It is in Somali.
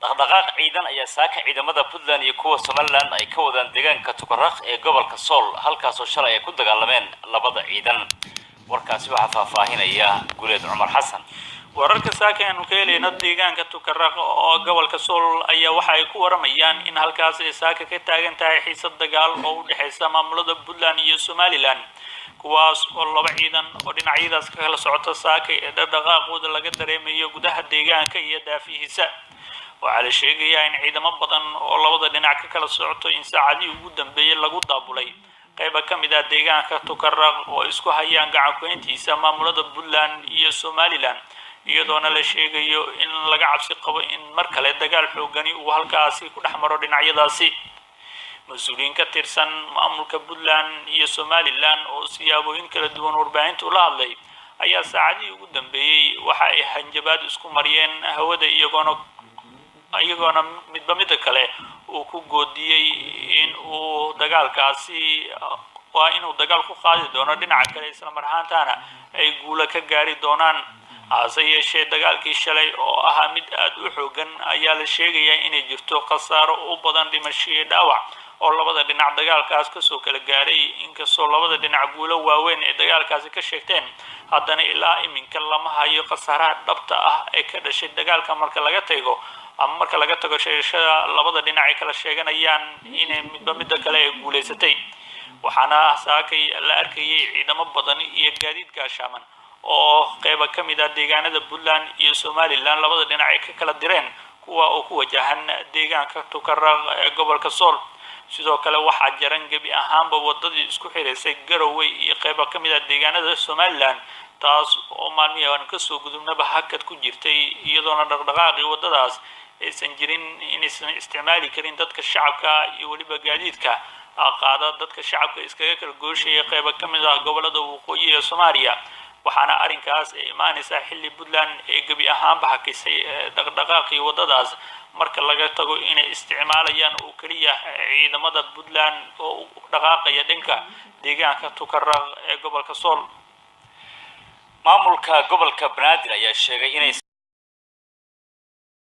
Dhaqdhaqaaq ciidan ayaa saaka ciidamada Puntland iyo kuwa Somaliland ay ka wadaan deegaanka Tukaraq ee gobolka Sool halkaas oo shalay ay ku dagaalameen labada ciidan. warkaasi waxa faahfaahinaya Guleed Cumar Xasan. wararka saaka aanu ka helayno deegaanka Tukaraq oo gobolka Sool ayaa waxa ay ku waramayaan in halkaas ay saaka ka taagan tahay xiisad dagaal oo u dhaxaysa maamulada Puntland iyo Somaliland kuwaas oo laba ciidan oo dhinacyadaas ka kala socota saaka ee dhaqdhaqaaqooda laga dareemayo gudaha deegaanka iyo daafihiisa. waxaa la sheegayaa in ciidamo badan oo labada dhinac ka kala socoto in saacadii ugu dambeeyay lagu daabulay qayba ka mid ah deegaanka Tukaraq oo isku hayaan gacan ku intiisa maamulada Puntland iyo Somaliland iyadoona la sheegayo in laga cabsi qabo in mar kale dagaal xoogani uu halkaasi ku dhaxmaro dhinacyadaasi. mas'uuliyiin ka tirsan maamulka Puntland iyo Somaliland oo siyaabooyin kala duwan warbaahinta la hadlay ayaa saacadii ugu dambeeyay waxa ay hanjabaad isku mariyeen hawada iyagoona midba mid kale uu ku goodiyay in uu dagaalkaasi inuu dagaal ku qaadi doono dhinaca kale isla marhaantana ay guula ka gaari doonaan. hase yeeshee dagaalkii shalay oo ahaa mid aad u xoogan ayaa la sheegayaa inay jirto khasaaro u badan dhimasho iyo dhaawac oo labada dhinac dagaalkaas ka soo kala gaaray inkastoo labada dhinac guulo waaweyn ee dagaalkaasi ka sheegteen haddana ilaa iminka lama hayo khasaaraha dhabta ah ee ka dhashay dagaalka marka laga tago sheegashada labada dhinac ay kala sheeganayaan inay midba midda kale ay guuleysatay. waxaana saakay la arkayay ciidamo badan iyo gaadiid gaashaaman oo qayba ka mid ah deegaanada Puntland iyo Somaliland labada dhinac ay ka kala direen kuwa oo ku wajahan deegaanka Tukaraq ee gobolka Sool. sidoo kale waxaa jaran gabi ahaanba wadadii isku xireysay Garowe iyo qayba ka mid ah deegaanada Somaliland taas oo maalmihii aan ka soo gudubnaba hakad ku jirtay iyadoona dhaqdhaqaaqii wadadaas aysan jirin inaysan isticmaali karin dadka shacabka iyo waliba gaadiidka qaada dadka shacabka iskaga kala gooshaya qayba ka mid ah gobolada waqooyi ee Soomaaliya. waxaana arrinkaas ay imaanaysaa xilli Puntland ee gabi ahaanba hakisay dhaqdhaqaaqii wadadaas marka laga tago inay isticmaalayaan oo kaliya ciidamada Puntland oo dhaqaaqaya dhanka deegaanka Tukaraq ee gobolka Sool. maamulka gobolka Banaadir ayaa sheegay inay